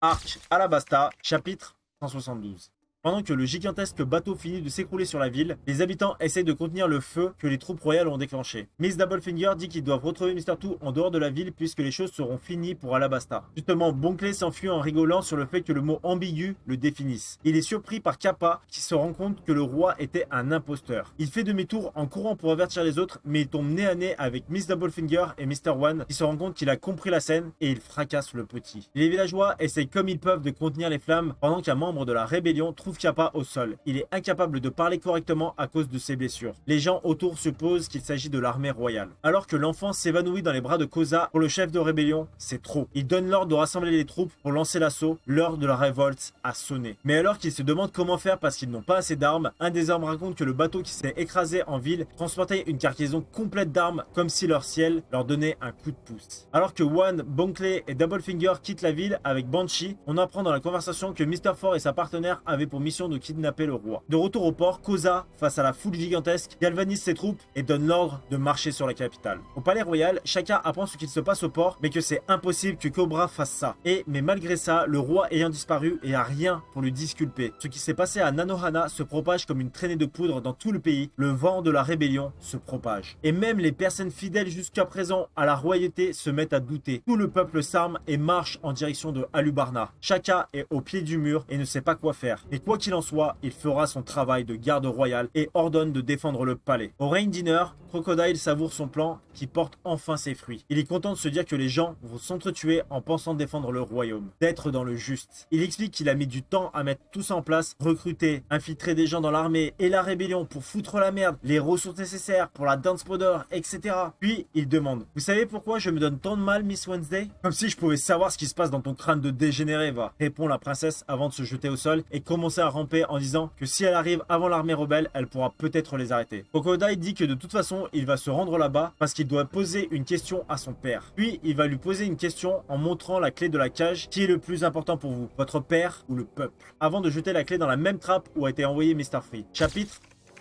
Arc Alabasta, chapitre 172. Pendant que le gigantesque bateau finit de s'écrouler sur la ville, les habitants essayent de contenir le feu que les troupes royales ont déclenché. Miss Doublefinger dit qu'ils doivent retrouver Mr. Two en dehors de la ville puisque les choses seront finies pour Alabasta. Justement, Bonkley s'enfuit en rigolant sur le fait que le mot ambigu le définisse. Il est surpris par Kappa qui se rend compte que le roi était un imposteur. Il fait demi-tour en courant pour avertir les autres, mais il tombe nez à nez avec Miss Doublefinger et Mr. One qui se rend compte qu'il a compris la scène et il fracasse le petit. Les villageois essayent comme ils peuvent de contenir les flammes pendant qu'un membre de la rébellion trouve Kappa au sol. Il est incapable de parler correctement à cause de ses blessures. Les gens autour supposent qu'il s'agit de l'armée royale. Alors que l'enfant s'évanouit dans les bras de Koza, pour le chef de rébellion, c'est trop. Il donne l'ordre de rassembler les troupes pour lancer l'assaut. L'heure de la révolte a sonné. Mais alors qu'ils se demandent comment faire parce qu'ils n'ont pas assez d'armes, un des hommes raconte que le bateau qui s'est écrasé en ville transportait une cargaison complète d'armes comme si leur ciel leur donnait un coup de pouce. Alors que One, Bonkley et Doublefinger quittent la ville avec Banshee, on apprend dans la conversation que Mr. Four et sa partenaire avaient pour mission de kidnapper le roi. De retour au port, Koza, face à la foule gigantesque, galvanise ses troupes et donne l'ordre de marcher sur la capitale. Au palais royal, Shaka apprend ce qu'il se passe au port, mais que c'est impossible que Cobra fasse ça. Mais malgré ça, le roi ayant disparu et a rien pour lui disculper. Ce qui s'est passé à Nanohana se propage comme une traînée de poudre dans tout le pays. Le vent de la rébellion se propage. Et même les personnes fidèles jusqu'à présent à la royauté se mettent à douter. Tout le peuple s'arme et marche en direction de Alubarna. Shaka est au pied du mur et ne sait pas quoi faire. Mais quoi qu'il en soit, il fera son travail de garde royal et ordonne de défendre le palais. Au Rain Dinner, Crocodile savoure son plan qui porte enfin ses fruits. Il est content de se dire que les gens vont s'entretuer en pensant défendre le royaume, d'être dans le juste. Il explique qu'il a mis du temps à mettre tout ça en place, recruter, infiltrer des gens dans l'armée et la rébellion pour foutre la merde, les ressources nécessaires pour la dance powder, etc. Puis il demande: vous savez pourquoi je me donne tant de mal, Miss Wednesday? Comme si je pouvais savoir ce qui se passe dans ton crâne de dégénéré, va, répond la princesse avant de se jeter au sol et commencer à ramper en disant que si elle arrive avant l'armée rebelle, elle pourra peut-être les arrêter. Crocodile dit que de toute façon, il va se rendre là-bas parce qu'il doit poser une question à son père. Puis, il va lui poser une question en montrant la clé de la cage. Qui est le plus important pour vous, votre père ou le peuple? Avant de jeter la clé dans la même trappe où a été envoyé Mr. Free. Chapitre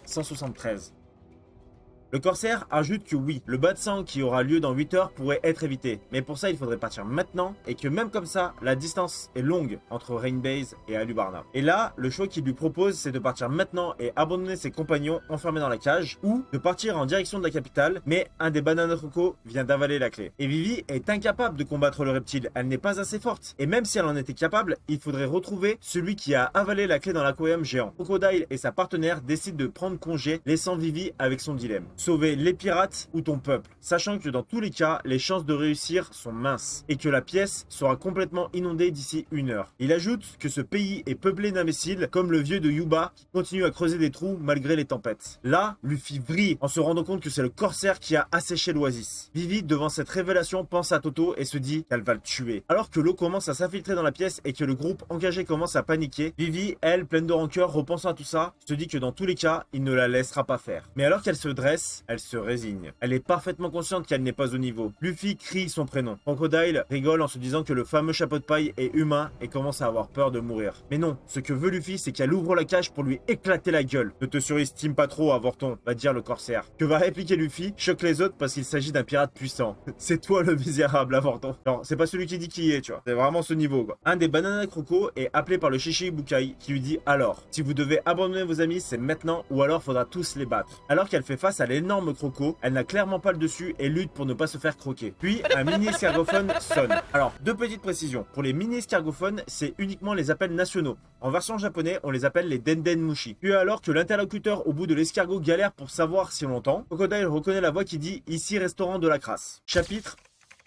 173. Le corsaire ajoute que oui, le bain de sang qui aura lieu dans 8 heures pourrait être évité, mais pour ça il faudrait partir maintenant et que même comme ça, la distance est longue entre Rainbase et Alubarna. Et là, le choix qu'il lui propose c'est de partir maintenant et abandonner ses compagnons enfermés dans la cage ou de partir en direction de la capitale, mais un des bananes Rocco vient d'avaler la clé. Et Vivi est incapable de combattre le reptile, elle n'est pas assez forte. Et même si elle en était capable, il faudrait retrouver celui qui a avalé la clé dans l'aquarium géant. Crocodile et sa partenaire décident de prendre congé, laissant Vivi avec son dilemme. Sauver les pirates ou ton peuple, sachant que dans tous les cas, les chances de réussir sont minces et que la pièce sera complètement inondée d'ici 1 heure. Il ajoute que ce pays est peuplé d'imbéciles comme le vieux de Yuba qui continue à creuser des trous malgré les tempêtes. Là, Luffy vrille en se rendant compte que c'est le corsaire qui a asséché l'oasis. Vivi, devant cette révélation, pense à Toto et se dit qu'elle va le tuer. Alors que l'eau commence à s'infiltrer dans la pièce et que le groupe engagé commence à paniquer, Vivi, elle, pleine de rancœur, repensant à tout ça, se dit que dans tous les cas, il ne la laissera pas faire. Mais alors qu'elle se dresse, elle se résigne. Elle est parfaitement consciente qu'elle n'est pas au niveau. Luffy crie son prénom. Crocodile rigole en se disant que le fameux chapeau de paille est humain et commence à avoir peur de mourir. Mais non, ce que veut Luffy, c'est qu'elle ouvre la cage pour lui éclater la gueule. Ne te surestime pas trop, avorton, va dire le corsaire. Que va répliquer Luffy, choque les autres parce qu'il s'agit d'un pirate puissant. C'est toi le misérable, avorton. Genre, c'est pas celui qui dit qui est, tu vois. C'est vraiment ce niveau, quoi. Un des bananas croco est appelé par le Shichibukai qui lui dit: alors, si vous devez abandonner vos amis, c'est maintenant ou alors faudra tous les battre. Alors qu'elle fait face à l'énorme croco, elle n'a clairement pas le dessus et lutte pour ne pas se faire croquer. Puis un mini escargophone sonne. Alors, deux petites précisions. Pour les mini escargophones, c'est uniquement les appels nationaux. En version japonais, on les appelle les Denden Mushi. Puis alors que l'interlocuteur au bout de l'escargot galère pour savoir si on l'entend, Crocodile reconnaît la voix qui dit: ici restaurant de la crasse. Chapitre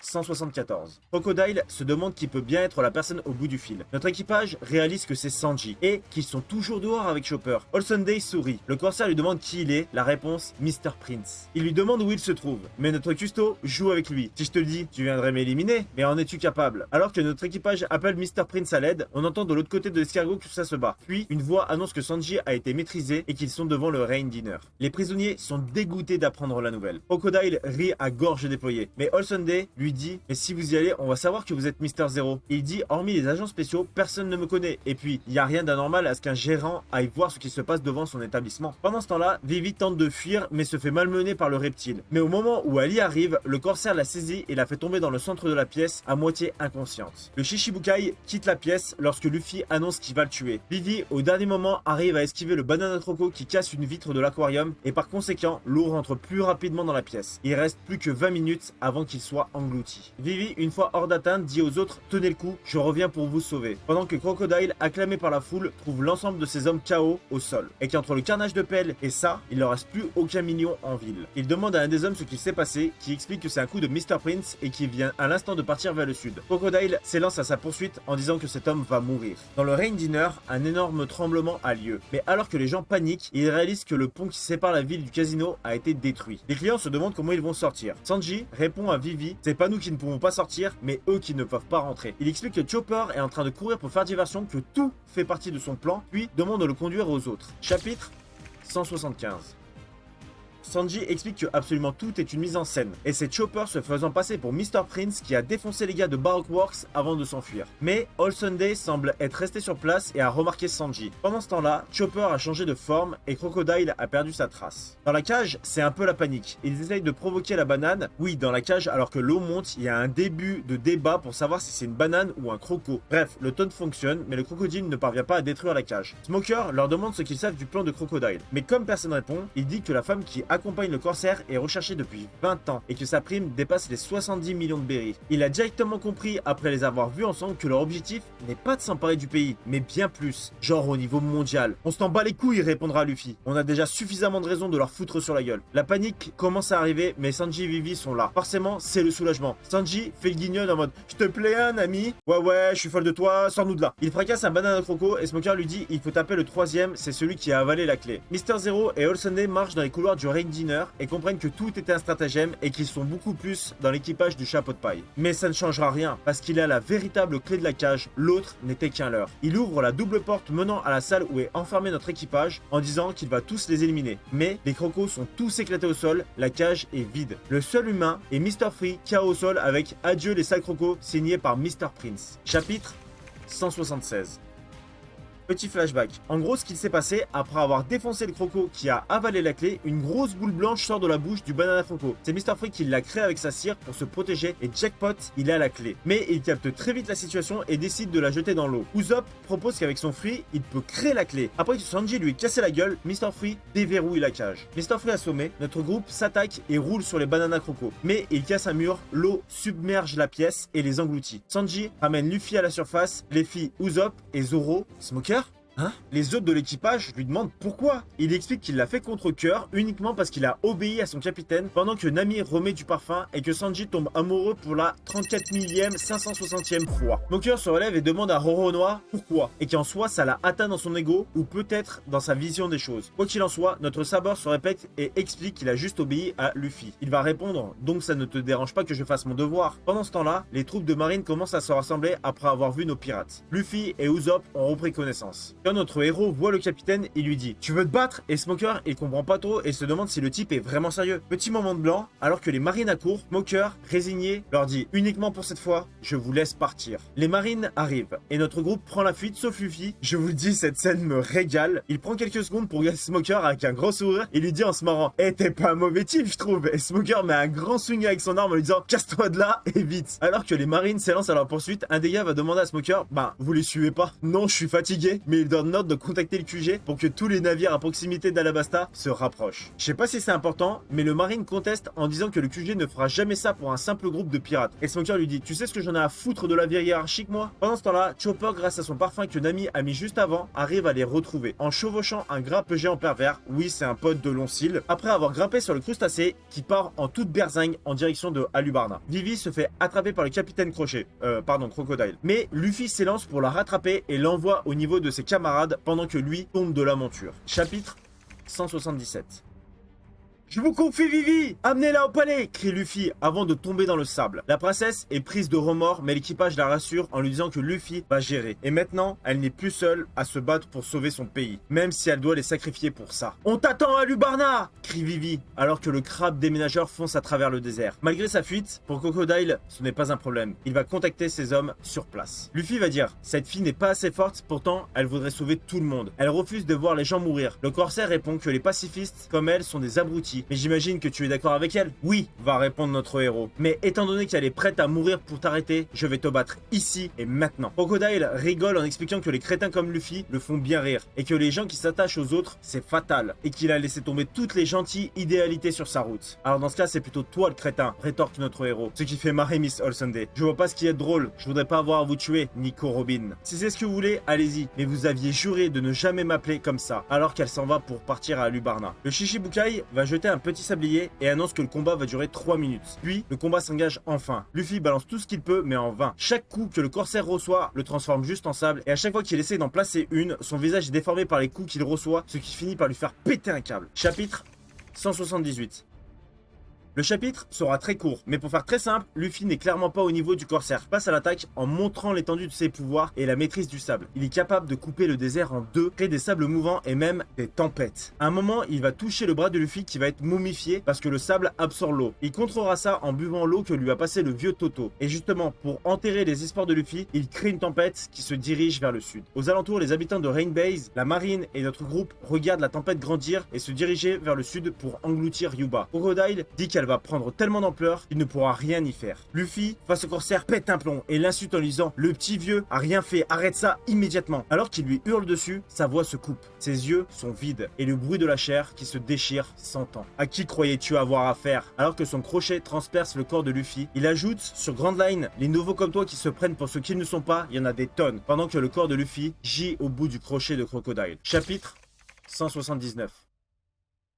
174. Crocodile se demande qui peut bien être la personne au bout du fil. Notre équipage réalise que c'est Sanji et qu'ils sont toujours dehors avec Chopper. All Sunday sourit. Le corsaire lui demande qui il est. La réponse: Mr. Prince. Il lui demande où il se trouve. Mais notre custo joue avec lui. Si je te le dis, tu viendrais m'éliminer. Mais en es-tu capable? Alors que notre équipage appelle Mr. Prince à l'aide, on entend de l'autre côté de l'escargot que ça se bat. Puis une voix annonce que Sanji a été maîtrisé et qu'ils sont devant le Rain Dinner. Les prisonniers sont dégoûtés d'apprendre la nouvelle. Crocodile rit à gorge déployée. Mais All Sunday lui lui dit « Mais si vous y allez, on va savoir que vous êtes Mister Zero. » Et il dit « Hormis les agents spéciaux, personne ne me connaît. Et puis, il n'y a rien d'anormal à ce qu'un gérant aille voir ce qui se passe devant son établissement. » Pendant ce temps-là, Vivi tente de fuir, mais se fait malmener par le reptile. Mais au moment où Ali arrive, le corsaire la saisit et la fait tomber dans le centre de la pièce, à moitié inconsciente. Le Shichibukai quitte la pièce lorsque Luffy annonce qu'il va le tuer. Vivi, au dernier moment, arrive à esquiver le Banana Croco qui casse une vitre de l'aquarium et par conséquent, l'eau rentre plus rapidement dans la pièce. Il reste plus que 20 minutes avant qu'il soit englouti. Vivi, une fois hors d'atteinte, dit aux autres « Tenez le coup, je reviens pour vous sauver ». Pendant que Crocodile, acclamé par la foule, trouve l'ensemble de ses hommes KO au sol. Et qu'entre le carnage de pelle et ça, il ne reste plus aucun mignon en ville. Il demande à un des hommes ce qu'il s'est passé, qui explique que c'est un coup de Mr. Prince et qui vient à l'instant de partir vers le sud. Crocodile s'élance à sa poursuite en disant que cet homme va mourir. Dans le Rain Dinner, un énorme tremblement a lieu. Mais alors que les gens paniquent, ils réalisent que le pont qui sépare la ville du casino a été détruit. Les clients se demandent comment ils vont sortir. Sanji répond à Vivi, c'est pas nous qui ne pouvons pas sortir, mais eux qui ne peuvent pas rentrer. Il explique que Chopper est en train de courir pour faire diversion, que tout fait partie de son plan, puis demande de le conduire aux autres. Chapitre 175. Sanji explique que absolument tout est une mise en scène, et c'est Chopper se faisant passer pour Mr. Prince qui a défoncé les gars de Baroque Works avant de s'enfuir. Mais All Sunday semble être resté sur place et a remarqué Sanji. Pendant ce temps-là, Chopper a changé de forme et Crocodile a perdu sa trace. Dans la cage, c'est un peu la panique. Ils essayent de provoquer la banane. Oui, dans la cage, alors que l'eau monte, il y a un début de débat pour savoir si c'est une banane ou un croco. Bref, le taunt fonctionne, mais le crocodile ne parvient pas à détruire la cage. Smoker leur demande ce qu'ils savent du plan de Crocodile. Mais comme personne ne répond, il dit que la femme qui accompagne le corsaire est recherchée depuis 20 ans et que sa prime dépasse les 70 millions de berries. Il a directement compris après les avoir vus ensemble que leur objectif n'est pas de s'emparer du pays, mais bien plus, genre au niveau mondial. On s'en bat les couilles, répondra Luffy. On a déjà suffisamment de raisons de leur foutre sur la gueule. La panique commence à arriver, mais Sanji et Vivi sont là. Forcément, c'est le soulagement. Sanji fait le guignol en mode « Je te plais un ami ? Ouais, je suis folle de toi, sors-nous de là ». Il fracasse un banana croco et Smoker lui dit « Il faut taper le troisième, c'est celui qui a avalé la clé ». Mister Zero et All Sunday marchent dans les couloirs du Rain Dinner et comprennent que tout était un stratagème et qu'ils sont beaucoup plus dans l'équipage du chapeau de paille. Mais ça ne changera rien parce qu'il a la véritable clé de la cage, l'autre n'était qu'un leurre. Il ouvre la double porte menant à la salle où est enfermé notre équipage en disant qu'il va tous les éliminer. Mais les crocos sont tous éclatés au sol, la cage est vide. Le seul humain est Mr. Free KO au sol avec Adieu les sales crocos signé par Mr. Prince. Chapitre 176. Petit flashback. En gros, ce qu'il s'est passé, après avoir défoncé le croco qui a avalé la clé, une grosse boule blanche sort de la bouche du banana croco. C'est Mr. Free qui l'a créé avec sa cire pour se protéger et jackpot, il a la clé. Mais il capte très vite la situation et décide de la jeter dans l'eau. Usopp propose qu'avec son fruit, il peut créer la clé. Après que Sanji lui ait cassé la gueule, Mr. Free déverrouille la cage. Mr. Free assommé, notre groupe s'attaque et roule sur les bananas croco. Mais il casse un mur, l'eau submerge la pièce et les engloutit. Sanji ramène Luffy à la surface, les filles Usopp et Zoro. Smoker? Hein? Les autres de l'équipage lui demandent pourquoi. Il explique qu'il l'a fait contre cœur uniquement parce qu'il a obéi à son capitaine pendant que Nami remet du parfum et que Sanji tombe amoureux pour la 34 millième 560e fois. Smoker se relève et demande à Roronoa pourquoi et qu'en soi ça l'a atteint dans son ego ou peut-être dans sa vision des choses. Quoi qu'il en soit, notre sabre se répète et explique qu'il a juste obéi à Luffy. Il va répondre donc ça ne te dérange pas que je fasse mon devoir. Pendant ce temps-là, les troupes de marine commencent à se rassembler après avoir vu nos pirates. Luffy et Usopp ont repris connaissance. Quand notre héros voit le capitaine, il lui dit « Tu veux te battre ?» Et Smoker, il comprend pas trop et se demande si le type est vraiment sérieux. Petit moment de blanc, alors que les marines accourent, Smoker, résigné, leur dit « Uniquement pour cette fois, je vous laisse partir. » Les marines arrivent et notre groupe prend la fuite sauf Luffy. Je vous le dis, cette scène me régale. Il prend quelques secondes pour regarder Smoker avec un gros sourire et lui dit en se marrant « Eh, t'es pas un mauvais type, je trouve. » Et Smoker met un grand swing avec son arme en lui disant « Casse-toi de là et vite. » Alors que les marines s'élancent à leur poursuite, un des gars va demander à Smoker « Bah, vous les suivez pas ?»« Non, je suis fatigué. » Mais il donne note de contacter le QG pour que tous les navires à proximité d'Alabasta se rapprochent. Je sais pas si c'est important, mais le marine conteste en disant que le QG ne fera jamais ça pour un simple groupe de pirates. Et Smoker lui dit « Tu sais ce que j'en ai à foutre de la vie hiérarchique, moi ?» Pendant ce temps-là, Chopper, grâce à son parfum que Nami a mis juste avant, arrive à les retrouver en chevauchant un grappe géant pervers. Oui, c'est un pote de long cils. Après avoir grimpé sur le crustacé qui part en toute berzingue en direction de Alubarna. Vivi se fait attraper par le capitaine Crocodile. Mais Luffy s'élance pour la rattraper et l'envoie au niveau de ses camarades pendant que lui tombe de la monture. Chapitre 177. Je vous confie Vivi! Amenez-la au palais! Crie Luffy avant de tomber dans le sable. La princesse est prise de remords, mais l'équipage la rassure en lui disant que Luffy va gérer. Et maintenant, elle n'est plus seule à se battre pour sauver son pays, même si elle doit les sacrifier pour ça. On t'attend à Lubarna! Crie Vivi, alors que le crabe déménageur fonce à travers le désert. Malgré sa fuite, pour Crocodile, ce n'est pas un problème. Il va contacter ses hommes sur place. Luffy va dire, cette fille n'est pas assez forte, pourtant elle voudrait sauver tout le monde. Elle refuse de voir les gens mourir. Le corsaire répond que les pacifistes, comme elle, sont des abrutis. Mais j'imagine que tu es d'accord avec elle? Oui, va répondre notre héros. Mais étant donné qu'elle est prête à mourir pour t'arrêter, je vais te battre ici et maintenant. Crocodile rigole en expliquant que les crétins comme Luffy le font bien rire, et que les gens qui s'attachent aux autres, c'est fatal, et qu'il a laissé tomber toutes les gentilles idéalités sur sa route. Alors dans ce cas, c'est plutôt toi le crétin, rétorque notre héros. Ce qui fait marrer Miss All Sunday. Je vois pas ce qui est drôle, je voudrais pas avoir à vous tuer, Nico Robin. Si c'est ce que vous voulez, allez-y, mais vous aviez juré de ne jamais m'appeler comme ça, alors qu'elle s'en va pour partir à Lubarna. Le Shichibukai va jeter un petit sablier et annonce que le combat va durer 3 minutes. Puis, le combat s'engage enfin. Luffy balance tout ce qu'il peut, mais en vain. Chaque coup que le corsaire reçoit le transforme juste en sable, et à chaque fois qu'il essaie d'en placer une, son visage est déformé par les coups qu'il reçoit, ce qui finit par lui faire péter un câble. Chapitre 178. Le chapitre sera très court, mais pour faire très simple, Luffy n'est clairement pas au niveau du corsaire. Passe à l'attaque en montrant l'étendue de ses pouvoirs et la maîtrise du sable. Il est capable de couper le désert en deux, créer des sables mouvants et même des tempêtes. À un moment, il va toucher le bras de Luffy qui va être momifié parce que le sable absorbe l'eau. Il contrôlera ça en buvant l'eau que lui a passé le vieux Toto. Et justement, pour enterrer les espoirs de Luffy, il crée une tempête qui se dirige vers le sud. Aux alentours, les habitants de Rain Base, la marine et notre groupe regardent la tempête grandir et se diriger vers le sud pour engloutir Yuba. Crocodile dit qu'elle va prendre tellement d'ampleur qu'il ne pourra rien y faire. Luffy, face au corsaire, pète un plomb et l'insulte en lui disant « Le petit vieux a rien fait, arrête ça immédiatement !» Alors qu'il lui hurle dessus, sa voix se coupe. Ses yeux sont vides et le bruit de la chair qui se déchire s'entend. À qui croyais-tu avoir affaire? Alors que son crochet transperce le corps de Luffy, il ajoute sur Grand Line, les nouveaux comme toi qui se prennent pour ceux qu'ils ne sont pas, il y en a des tonnes, pendant que le corps de Luffy gît au bout du crochet de Crocodile. Chapitre 179.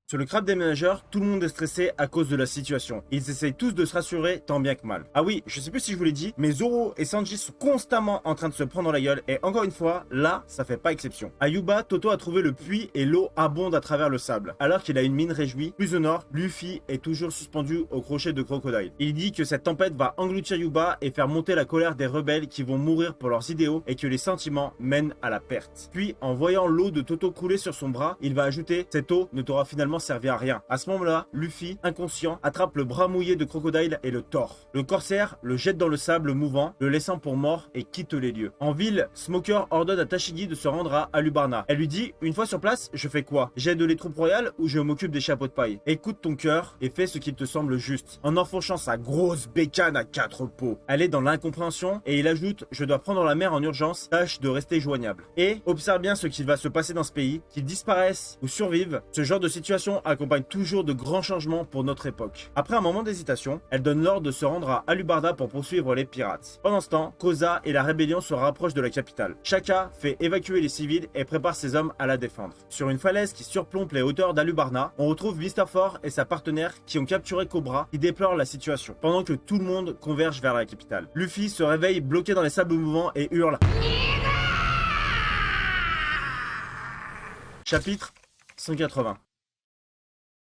Sur le crabe déménageur, tout le monde est stressé à cause de la situation. Ils essayent tous de se rassurer tant bien que mal. Ah oui, je sais plus si je vous l'ai dit, mais Zoro et Sanji sont constamment en train de se prendre la gueule et encore une fois, là, ça fait pas exception. À Yuba, Toto a trouvé le puits et l'eau abonde à travers le sable. Alors qu'il a une mine réjouie, plus au nord, Luffy est toujours suspendu au crochet de Crocodile. Il dit que cette tempête va engloutir Yuba et faire monter la colère des rebelles qui vont mourir pour leurs idéaux et que les sentiments mènent à la perte. Puis, en voyant l'eau de Toto couler sur son bras, il va ajouter « Cette eau ne t'aura finalement servi à rien. » À ce moment-là, Luffy, inconscient, attrape le bras mouillé de Crocodile et le tord. Le corsaire le jette dans le sable mouvant, le laissant pour mort et quitte les lieux. En ville, Smoker ordonne à Tashigi de se rendre à Alubarna. Elle lui dit, une fois sur place, je fais quoi? J'aide les troupes royales ou je m'occupe des chapeaux de paille? Écoute ton cœur et fais ce qu'il te semble juste. En enfourchant sa grosse bécane à 4 pots. Elle est dans l'incompréhension et il ajoute, je dois prendre la mer en urgence, tâche de rester joignable. Et observe bien ce qu'il va se passer dans ce pays, qu'ils disparaissent ou survivent. Ce genre de situation accompagne toujours de grands changements pour notre époque. Après un moment d'hésitation, elle donne l'ordre de se rendre à Alubarda pour poursuivre les pirates. Pendant ce temps, Koza et la rébellion se rapprochent de la capitale. Shaka fait évacuer les civils et prépare ses hommes à la défendre. Sur une falaise qui surplombe les hauteurs d'Alubarna, on retrouve Mr. Four et sa partenaire qui ont capturé Cobra, qui déplorent la situation, pendant que tout le monde converge vers la capitale. Luffy se réveille bloqué dans les sables mouvants et hurle. Chapitre 180.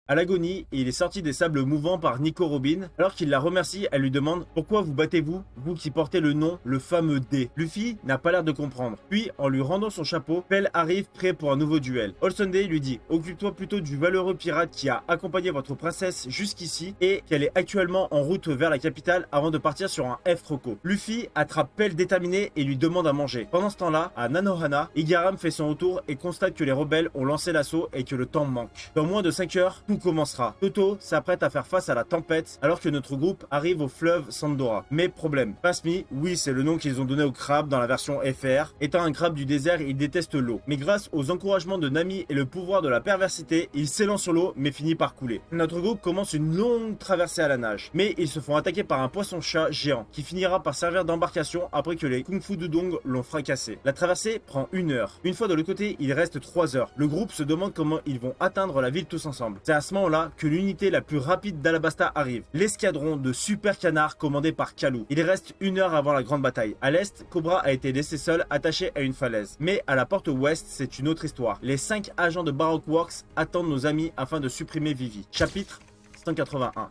À l'agonie, il est sorti des sables mouvants par Nico Robin. Alors qu'il la remercie, elle lui demande « Pourquoi vous battez-vous, vous qui portez le nom, le fameux D ?» Luffy n'a pas l'air de comprendre. Puis, en lui rendant son chapeau, Pell arrive prêt pour un nouveau duel. All Sunday lui dit « Occupe-toi plutôt du valeureux pirate qui a accompagné votre princesse jusqu'ici et qu'elle est actuellement en route vers la capitale avant de partir sur un F Rocco. » Luffy attrape Pell déterminé et lui demande à manger. Pendant ce temps-là, à Nanohana, Igaram fait son retour et constate que les rebelles ont lancé l'assaut et que le temps manque. Dans moins de 5 heures, tout commencera. Toto s'apprête à faire face à la tempête alors que notre groupe arrive au fleuve Sandora. Mais problème, Pasmi, oui c'est le nom qu'ils ont donné au crabe dans la version FR, étant un crabe du désert, il déteste l'eau. Mais grâce aux encouragements de Nami et le pouvoir de la perversité, il s'élance sur l'eau mais finit par couler. Notre groupe commence une longue traversée à la nage, mais ils se font attaquer par un poisson-chat géant qui finira par servir d'embarcation après que les Kung Fu Dudong l'ont fracassé. La traversée prend 1 heure. Une fois de l'autre côté, il reste 3 heures. Le groupe se demande comment ils vont atteindre la ville tous ensemble. C'est à ce moment-là que l'unité la plus rapide d'Alabasta arrive, l'escadron de Super Canard commandé par Kalou. Il reste 1 heure avant la grande bataille. À l'est, Cobra a été laissé seul, attaché à une falaise. Mais à la porte ouest, c'est une autre histoire. Les 5 agents de Baroque Works attendent nos amis afin de supprimer Vivi. Chapitre 181.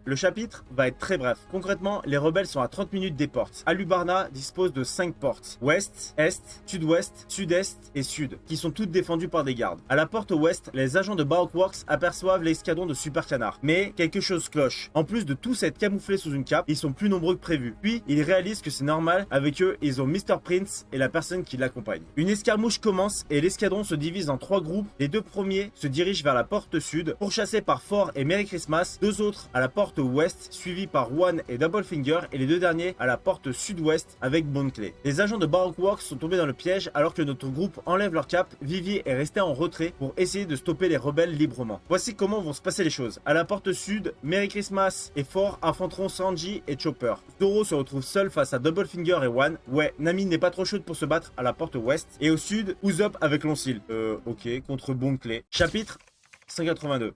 Le chapitre va être très bref. Concrètement, les rebelles sont à 30 minutes des portes. Alubarna dispose de 5 portes. Ouest, Est, Sud-Ouest, Sud-Est et Sud, qui sont toutes défendues par des gardes. À la porte ouest, les agents de Baroque Works aperçoivent l'escadron de Super Canard. Mais quelque chose cloche. En plus de tous être camouflés sous une cape, ils sont plus nombreux que prévu. Puis, ils réalisent que c'est normal, avec eux, ils ont Mr. Prince et la personne qui l'accompagne. Une escarmouche commence et l'escadron se divise en 3 groupes. Les 2 premiers se dirigent vers la porte sud, pourchassés par Fort et Merry Christmas. 2 autres à la porte ouest, suivis par One et Double Finger, et les 2 derniers à la porte sud-ouest avec Bone Clay. Les agents de Baroque Works sont tombés dans le piège alors que notre groupe enlève leur cap. Vivi est resté en retrait pour essayer de stopper les rebelles librement. Voici comment vont se passer les choses. À la porte sud, Merry Christmas et Fort affronteront Sanji et Chopper. Zoro se retrouve seul face à Double Finger et One. Ouais, Nami n'est pas trop chaude pour se battre à la porte ouest. Et au sud, Usopp avec Loncil. Ok, contre Bone Clay. Chapitre 182.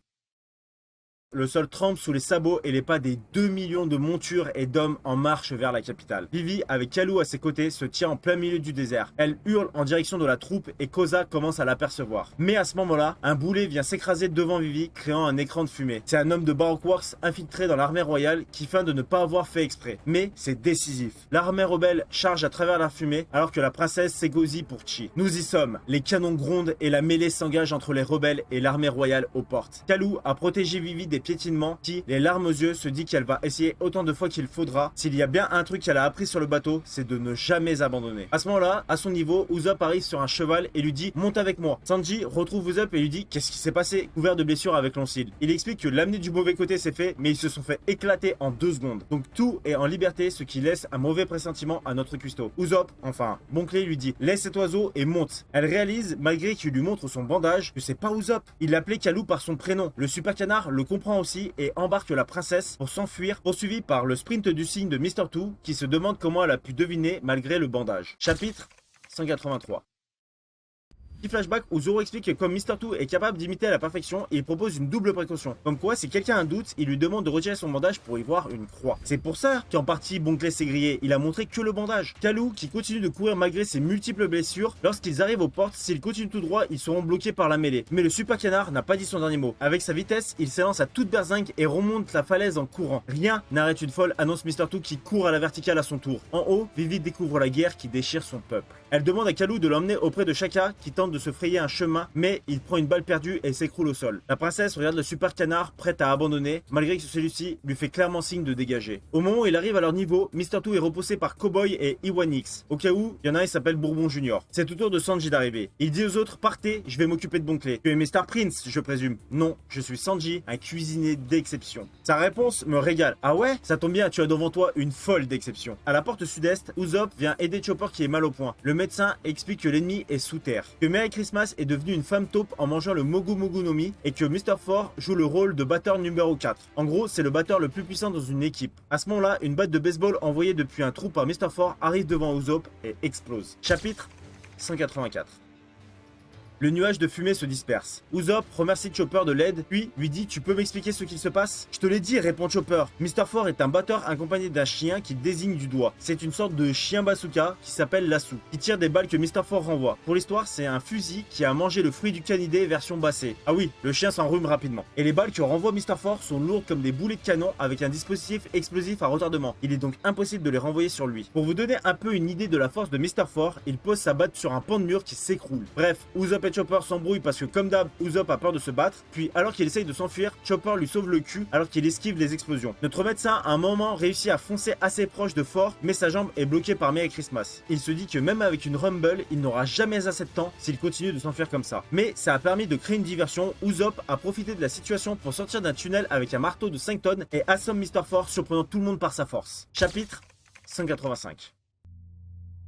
Le sol tremble sous les sabots et les pas des 2 millions de montures et d'hommes en marche vers la capitale. Vivi, avec Kalou à ses côtés, se tient en plein milieu du désert. Elle hurle en direction de la troupe et Koza commence à l'apercevoir. Mais à ce moment-là, un boulet vient s'écraser devant Vivi, créant un écran de fumée. C'est un homme de Baroque Works infiltré dans l'armée royale qui feint de ne pas avoir fait exprès. Mais c'est décisif. L'armée rebelle charge à travers la fumée alors que la princesse s'égosille pour Chi. Nous y sommes. Les canons grondent et la mêlée s'engage entre les rebelles et l'armée royale aux portes. Kalou a protégé Vivi des piétinements qui, les larmes aux yeux, se dit qu'elle va essayer autant de fois qu'il faudra. S'il y a bien un truc qu'elle a appris sur le bateau, c'est de ne jamais abandonner. À ce moment-là, à son niveau, Usopp arrive sur un cheval et lui dit « Monte avec moi ». Sanji retrouve Usopp et lui dit « Qu'est-ce qui s'est passé ?» Couvert de blessures avec Loncil. Il explique que l'amener du mauvais côté s'est fait, mais ils se sont fait éclater en 2 secondes. Donc tout est en liberté, ce qui laisse un mauvais pressentiment à notre cuistot. Usopp, enfin, Bone Clay lui dit « Laisse cet oiseau et monte ». Elle réalise, malgré qu'il lui montre son bandage, que c'est pas Usopp. Il l'appelait Kalou par son prénom. Le Super Canard le comprend aussi et embarque la princesse pour s'enfuir, poursuivi par le sprint du signe de Mr. Two qui se demande comment elle a pu deviner malgré le bandage. Chapitre 183. Petit flashback où Zoro explique que comme Mr. Two est capable d'imiter à la perfection, il propose une double précaution. Comme quoi, si quelqu'un a un doute, il lui demande de retirer son bandage pour y voir une croix. C'est pour ça qu'en partie Bone Clay s'est grillé, il a montré que le bandage. Kalou, qui continue de courir malgré ses multiples blessures, lorsqu'ils arrivent aux portes, s'ils continuent tout droit, ils seront bloqués par la mêlée. Mais le Super Canard n'a pas dit son dernier mot. Avec sa vitesse, il s'élance à toute berzingue et remonte la falaise en courant. Rien n'arrête une folle, annonce Mr. Two qui court à la verticale à son tour. En haut, Vivi découvre la guerre qui déchire son peuple. Elle demande à Kalou de l'emmener auprès de Shaka qui tente de se frayer un chemin, mais il prend une balle perdue et s'écroule au sol. La princesse regarde le Super Canard prête à abandonner, malgré que celui-ci lui fait clairement signe de dégager. Au moment où il arrive à leur niveau, Mr. Two est repoussé par Cowboy et Iwanix. Au cas où, il y en a un qui s'appelle Bourbon Junior. C'est au tour de Sanji d'arriver. Il dit aux autres, partez, je vais m'occuper de Bone Clay. Tu es Mr. Prince, je présume. Non, je suis Sanji, un cuisinier d'exception. Sa réponse me régale. Ah ouais? Ça tombe bien, tu as devant toi une folle d'exception. À la porte sud-est, Usopp vient aider Chopper qui est mal au point. Le médecin explique que l'ennemi est sous terre, que Merry Christmas est devenue une femme taupe en mangeant le Mogu Mogu no Mi et que Mr. Four joue le rôle de batteur numéro 4. En gros, c'est le batteur le plus puissant dans une équipe. À ce moment-là, une batte de baseball envoyée depuis un trou par Mr. Four arrive devant Usopp et explose. Chapitre 184. Le nuage de fumée se disperse. Usopp remercie Chopper de l'aide, puis lui dit « Tu peux m'expliquer ce qu'il se passe ?» « Je te l'ai dit », répond Chopper. Mr. Four est un batteur accompagné d'un chien qui désigne du doigt. C'est une sorte de chien bazooka qui s'appelle Lassou, qui tire des balles que Mr. Four renvoie. Pour l'histoire, c'est un fusil qui a mangé le fruit du canidé version bassée. Ah oui, le chien s'enrhume rapidement. Et les balles que renvoie Mr. Four sont lourdes comme des boulets de canon avec un dispositif explosif à retardement. Il est donc impossible de les renvoyer sur lui. Pour vous donner un peu une idée de la force de Mr. Four, il pose sa batte sur un pan de mur qui s'écroule. Bref, Usopp et Chopper s'embrouillent parce que comme d'hab, Usopp a peur de se battre, puis alors qu'il essaye de s'enfuir, Chopper lui sauve le cul alors qu'il esquive les explosions. Notre médecin à un moment réussit à foncer assez proche de Fort, mais sa jambe est bloquée par Merry Christmas. Il se dit que même avec une Rumble, il n'aura jamais assez de temps s'il continue de s'enfuir comme ça. Mais ça a permis de créer une diversion. Usopp a profité de la situation pour sortir d'un tunnel avec un marteau de 5 tonnes et assomme Mr. Four, surprenant tout le monde par sa force. Chapitre 185.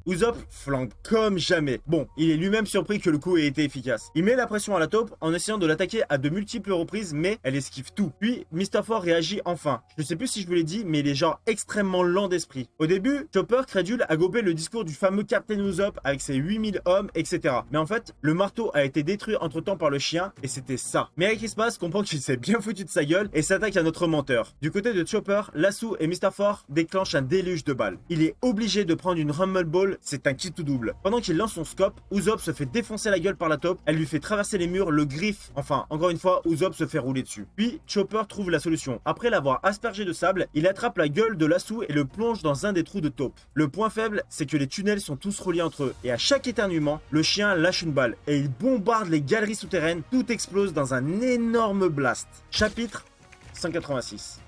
Usopp flanque comme jamais. Bon, il est lui-même surpris que le coup ait été efficace. Il met la pression à la taupe en essayant de l'attaquer à de multiples reprises, mais elle esquive tout. Puis, Mr. Four réagit enfin. Je sais plus si je vous l'ai dit, mais il est genre extrêmement lent d'esprit. Au début, Chopper, crédule, a gobé le discours du fameux Captain Usopp avec ses 8000 hommes, etc. Mais en fait, le marteau a été détruit entre-temps par le chien, et c'était ça. Merry Christmas comprend qu'il s'est bien foutu de sa gueule et s'attaque à notre menteur. Du côté de Chopper, Lasso et Mr. Four déclenchent un déluge de balles. Il est obligé de prendre une Rumble Ball, c'est un kit tout double. Pendant qu'il lance son scope, Usopp se fait défoncer la gueule par la taupe, elle lui fait traverser les murs, le griffe, enfin, encore une fois, Usopp se fait rouler dessus. Puis, Chopper trouve la solution. Après l'avoir aspergé de sable, il attrape la gueule de Lasso et le plonge dans un des trous de taupe. Le point faible, c'est que les tunnels sont tous reliés entre eux, et à chaque éternuement, le chien lâche une balle, et il bombarde les galeries souterraines, tout explose dans un énorme blast. Chapitre 186.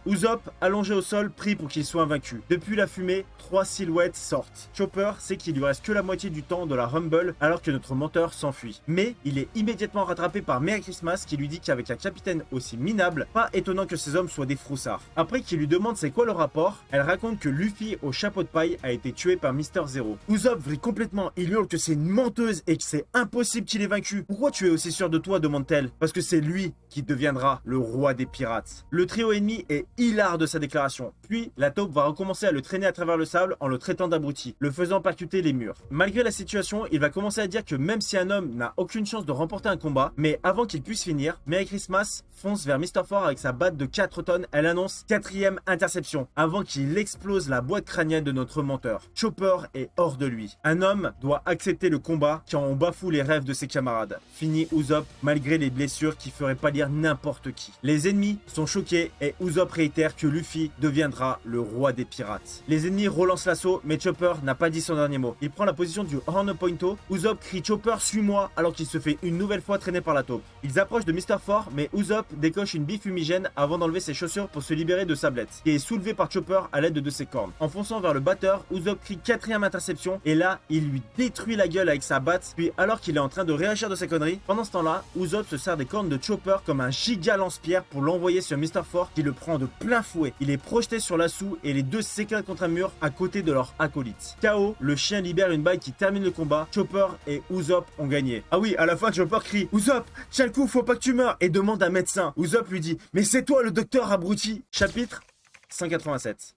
Usopp, allongé au sol, prie pour qu'il soit vaincu. Depuis la fumée, 3 silhouettes sortent. Chopper sait qu'il lui reste que la moitié du temps de la Rumble alors que notre menteur s'enfuit. Mais il est immédiatement rattrapé par Merry Christmas qui lui dit qu'avec un capitaine aussi minable, pas étonnant que ces hommes soient des froussards. Après qu'il lui demande c'est quoi le rapport, elle raconte que Luffy au chapeau de paille a été tué par Mister Zero. Usopp vrille complètement, il hurle que c'est une menteuse et que c'est impossible qu'il ait vaincu. Pourquoi tu es aussi sûr de toi, demande-t-elle. Parce que c'est lui qui deviendra le roi des pirates. Le trio ennemi est hilar de sa déclaration. Puis, la taupe va recommencer à le traîner à travers le sable en le traitant d'abruti, le faisant percuter les murs. Malgré la situation, il va commencer à dire que même si un homme n'a aucune chance de remporter un combat, mais avant qu'il puisse finir, Merry Christmas fonce vers Mr. Four avec sa batte de 4 tonnes. Elle annonce 4e interception, avant qu'il explose la boîte crânienne de notre menteur. Chopper est hors de lui. Un homme doit accepter le combat quand on bafoue les rêves de ses camarades. Fini Usopp, malgré les blessures qui feraient pâlir n'importe qui. Les ennemis sont choqués et Usopp réitère que Luffy deviendra le roi des pirates. Les ennemis relancent l'assaut, mais Chopper n'a pas dit son dernier mot. Il prend la position du Horn Pointo. Usopp crie Chopper suis-moi alors qu'il se fait une nouvelle fois traîner par la taupe. Ils approchent de Mr. Four, mais Usopp décoche une bille fumigène avant d'enlever ses chaussures pour se libérer de Sablette, qui est soulevé par Chopper à l'aide de ses cornes. En fonçant vers le batteur, Usopp crie 4e interception et là, il lui détruit la gueule avec sa batte. Puis alors qu'il est en train de réagir de ses conneries, pendant ce temps-là, Usopp se sert des cornes de Chopper comme un giga lance-pierre pour l'envoyer sur Mr. Four qui le prend de plein fouet. Il est projeté sur Lasso et les deux s'éclatent contre un mur à côté de leur acolyte. KO, le chien libère une balle qui termine le combat. Chopper et Usopp ont gagné. Ah oui, à la fin, Chopper crie Usopp, tiens le coup, faut pas que tu meurs et demande un médecin. Usopp lui dit mais c'est toi le docteur abruti. Chapitre 187.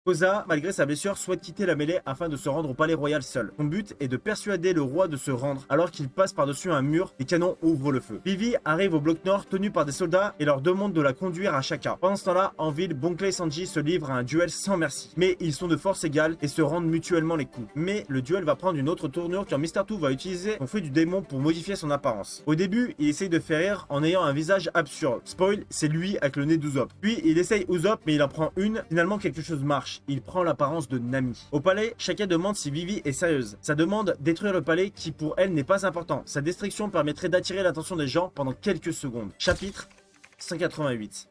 Koza, malgré sa blessure, souhaite quitter la mêlée afin de se rendre au palais royal seul. Son but est de persuader le roi de se rendre alors qu'il passe par-dessus un mur, les canons ouvrent le feu. Vivi arrive au bloc nord tenu par des soldats et leur demande de la conduire à Shaka. Pendant ce temps-là, en ville, Bon Clay et Sanji se livrent à un duel sans merci. Mais ils sont de force égale et se rendent mutuellement les coups. Mais le duel va prendre une autre tournure quand Mr. Two va utiliser son fruit du démon pour modifier son apparence. Au début, il essaye de faire rire en ayant un visage absurde. Spoil, c'est lui avec le nez d'Usopp. Puis il essaye Usopp mais il en prend une. Finalement, quelque chose marche. Il prend l'apparence de Nami. Au palais, Shaka demande si Vivi est sérieuse. Sa demande détruire le palais qui pour elle n'est pas important. Sa destruction permettrait d'attirer l'attention des gens pendant quelques secondes. Chapitre 188.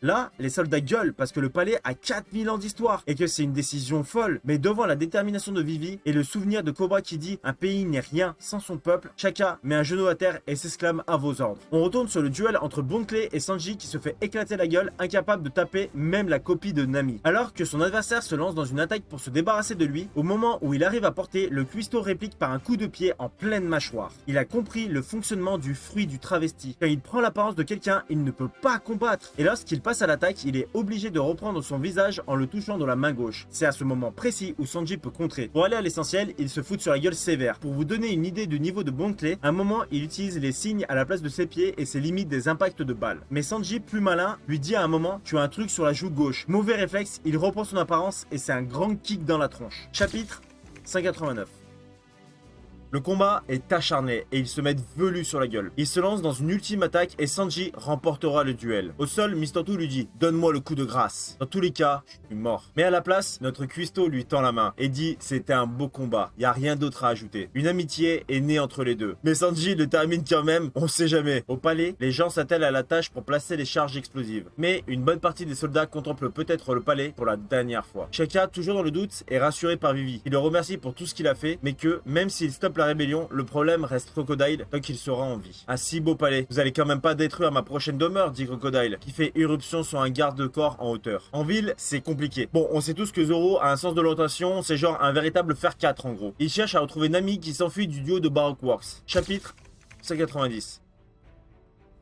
Là, les soldats gueulent parce que le palais a 4000 ans d'histoire et que c'est une décision folle. Mais devant la détermination de Vivi et le souvenir de Cobra qui dit un pays n'est rien sans son peuple, Shaka met un genou à terre et s'exclame à vos ordres. On retourne sur le duel entre Bon Clay et Sanji qui se fait éclater la gueule, incapable de taper même la copie de Nami. Alors que son adversaire se lance dans une attaque pour se débarrasser de lui, au moment où il arrive à porter, le cuistot réplique par un coup de pied en pleine mâchoire. Il a compris le fonctionnement du fruit du travesti. Quand il prend l'apparence de quelqu'un, il ne peut pas combattre. Et lorsqu'il passe à l'attaque, il est obligé de reprendre son visage en le touchant de la main gauche. C'est à ce moment précis où Sanji peut contrer. Pour aller à l'essentiel, il se fout sur la gueule sévère. Pour vous donner une idée du niveau de Bon Clay, à un moment, il utilise les signes à la place de ses pieds et ses limites des impacts de balles. Mais Sanji, plus malin, lui dit à un moment, tu as un truc sur la joue gauche. Mauvais réflexe, il reprend son apparence et c'est un grand kick dans la tronche. Chapitre 189. Le combat est acharné et ils se mettent velus sur la gueule. Ils se lancent dans une ultime attaque et Sanji remportera le duel. Au sol, Mr. Two lui dit « Donne-moi le coup de grâce. Dans tous les cas, je suis mort. » Mais à la place, notre cuistot lui tend la main et dit « C'était un beau combat. Y a rien d'autre à ajouter. » Une amitié est née entre les deux. Mais Sanji le termine quand même, on sait jamais. Au palais, les gens s'attellent à la tâche pour placer les charges explosives. Mais une bonne partie des soldats contemplent peut-être le palais pour la dernière fois. Shaka, toujours dans le doute, est rassuré par Vivi. Il le remercie pour tout ce qu'il a fait, mais que, même s'il stoppe la la rébellion, le problème reste Crocodile tant qu'il sera en vie. Un si beau palais, vous allez quand même pas détruire ma prochaine demeure, dit Crocodile, qui fait irruption sur un garde-corps en hauteur. En ville, c'est compliqué. Bon, on sait tous que Zoro a un sens de l'orientation, c'est genre un véritable fer 4 en gros. Il cherche à retrouver Nami qui s'enfuit du duo de Baroque Works. Chapitre 190.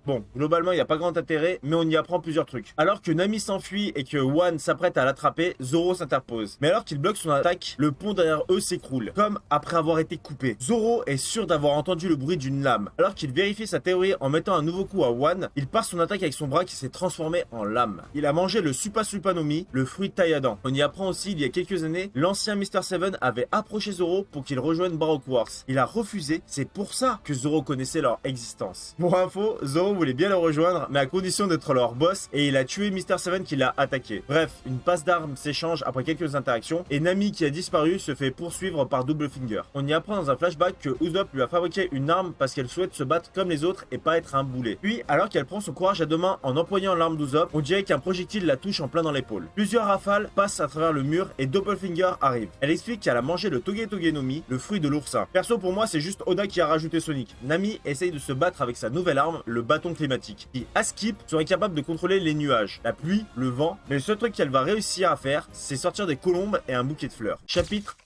Bon, globalement, il n'y a pas grand intérêt, mais on y apprend plusieurs trucs. Alors que Nami s'enfuit et que One s'apprête à l'attraper, Zoro s'interpose. Mais alors qu'il bloque son attaque, le pont derrière eux s'écroule, comme après avoir été coupé. Zoro est sûr d'avoir entendu le bruit d'une lame. Alors qu'il vérifie sa théorie en mettant un nouveau coup à One, il part son attaque avec son bras qui s'est transformé en lame. Il a mangé le Supa Supanomi, le fruit de Taiyadan. On y apprend aussi, il y a quelques années, l'ancien Mr. Seven avait approché Zoro pour qu'il rejoigne Baroque Works. Il a refusé, c'est pour ça que Zoro connaissait leur existence. Pour info, Zoro voulait bien le rejoindre, mais à condition d'être leur boss, et il a tué Mr. Seven qui l'a attaqué. Bref, une passe d'armes s'échange après quelques interactions, et Nami qui a disparu se fait poursuivre par Double Finger. On y apprend dans un flashback que Usopp lui a fabriqué une arme parce qu'elle souhaite se battre comme les autres et pas être un boulet. Puis, alors qu'elle prend son courage à deux mains en employant l'arme d'Usopp, on dirait qu'un projectile la touche en plein dans l'épaule. Plusieurs rafales passent à travers le mur et Double Finger arrive. Elle explique qu'elle a mangé le Toge Toge no Mi, le fruit de l'oursin. Perso, pour moi, c'est juste Oda qui a rajouté Sonic. Nami essaye de se battre avec sa nouvelle arme, le bâton climatique, qui à skip serait capable de contrôler les nuages, la pluie, le vent, mais le seul truc qu'elle va réussir à faire, c'est sortir des colombes et un bouquet de fleurs. Chapitre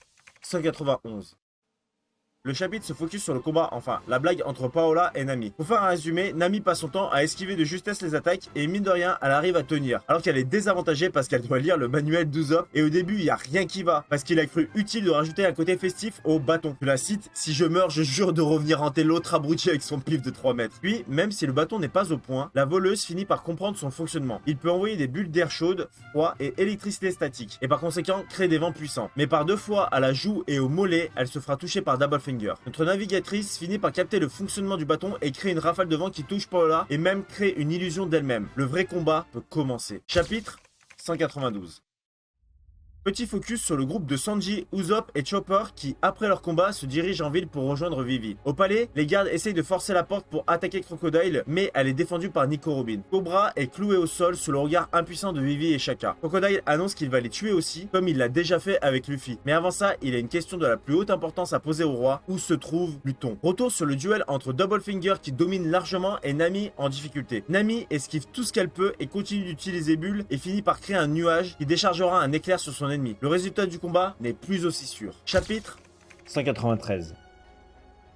191. Le chapitre se focus sur le combat, enfin, la blague entre Paola et Nami. Pour faire un résumé, Nami passe son temps à esquiver de justesse les attaques et mine de rien, elle arrive à tenir. Alors qu'elle est désavantagée parce qu'elle doit lire le manuel d'Usopp et au début, il n'y a rien qui va. Parce qu'il a cru utile de rajouter un côté festif au bâton. Je la cite, si je meurs, je jure de revenir hanter l'autre abruti avec son pif de 3 mètres. Puis, même si le bâton n'est pas au point, la voleuse finit par comprendre son fonctionnement. Il peut envoyer des bulles d'air chaude, froid et électricité statique. Et par conséquent, créer des vents puissants. Mais par 2 fois à la joue et au mollet, elle se fera toucher par Double Finger. Notre navigatrice finit par capter le fonctionnement du bâton et crée une rafale de vent qui touche Paola et même crée une illusion d'elle-même. Le vrai combat peut commencer. Chapitre 192. Petit focus sur le groupe de Sanji, Usopp et Chopper qui, après leur combat, se dirigent en ville pour rejoindre Vivi. Au palais, les gardes essayent de forcer la porte pour attaquer Crocodile, mais elle est défendue par Nico Robin. Cobra est cloué au sol sous le regard impuissant de Vivi et Shaka. Crocodile annonce qu'il va les tuer aussi, comme il l'a déjà fait avec Luffy. Mais avant ça, il a une question de la plus haute importance à poser au roi, où se trouve Pluton. Retour sur le duel entre Double Finger qui domine largement et Nami en difficulté. Nami esquive tout ce qu'elle peut et continue d'utiliser Bulle et finit par créer un nuage qui déchargera un éclair sur son ennemi. Le résultat du combat n'est plus aussi sûr. Chapitre 193.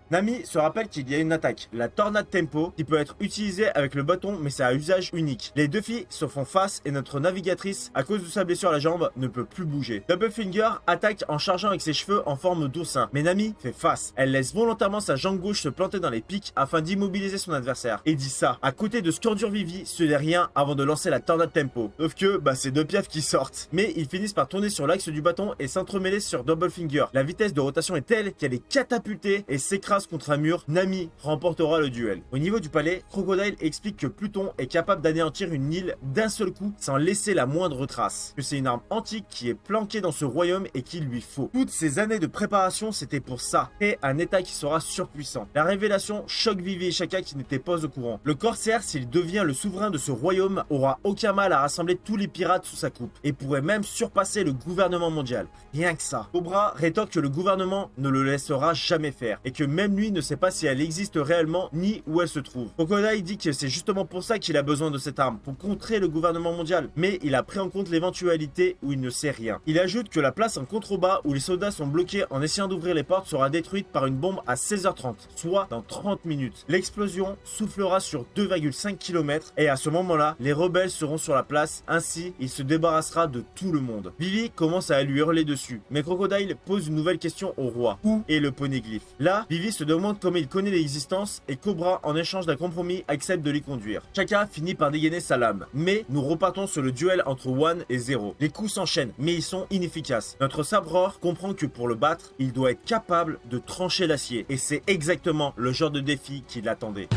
Nami se rappelle qu'il y a une attaque, la Tornade Tempo, qui peut être utilisée avec le bâton mais c'est à usage unique. Les deux filles se font face et notre navigatrice, à cause de sa blessure à la jambe, ne peut plus bouger. Double Finger attaque en chargeant avec ses cheveux en forme d'oursin, mais Nami fait face. Elle laisse volontairement sa jambe gauche se planter dans les pics afin d'immobiliser son adversaire. Et dit ça, à côté de ce qu'endure Vivi, ce n'est rien avant de lancer la Tornade Tempo. Sauf que, c'est deux piafs qui sortent. Mais ils finissent par tourner sur l'axe du bâton et s'entremêler sur Double Finger. La vitesse de rotation est telle qu'elle est catapultée et s'écrase contre un mur. Nami remportera le duel. Au niveau du palais, Crocodile explique que Pluton est capable d'anéantir une île d'un seul coup sans laisser la moindre trace. Que c'est une arme antique qui est planquée dans ce royaume et qu'il lui faut. Toutes ces années de préparation, c'était pour ça. Et un état qui sera surpuissant. La révélation choque Vivi et Shaka qui n'étaient pas au courant. Le corsaire, s'il devient le souverain de ce royaume, aura aucun mal à rassembler tous les pirates sous sa coupe et pourrait même surpasser le gouvernement mondial. Rien que ça. Cobra rétorque que le gouvernement ne le laissera jamais faire et que même lui ne sait pas si elle existe réellement ni où elle se trouve. Crocodile dit que c'est justement pour ça qu'il a besoin de cette arme, pour contrer le gouvernement mondial, mais il a pris en compte l'éventualité où il ne sait rien. Il ajoute que la place en contrebas où les soldats sont bloqués en essayant d'ouvrir les portes sera détruite par une bombe à 16h30, soit dans 30 minutes. L'explosion soufflera sur 2,5 km et à ce moment-là, les rebelles seront sur la place, ainsi il se débarrassera de tout le monde. Vivi commence à lui hurler dessus, mais Crocodile pose une nouvelle question au roi. Où est le poneglyphe? Là, Vivi se demande comment il connaît l'existence et Cobra, en échange d'un compromis, accepte de l'y conduire. Shaka finit par dégainer sa lame, mais nous repartons sur le duel entre One et Zero. Les coups s'enchaînent, mais ils sont inefficaces. Notre sabreur comprend que pour le battre, il doit être capable de trancher l'acier, et c'est exactement le genre de défi qui l'attendait.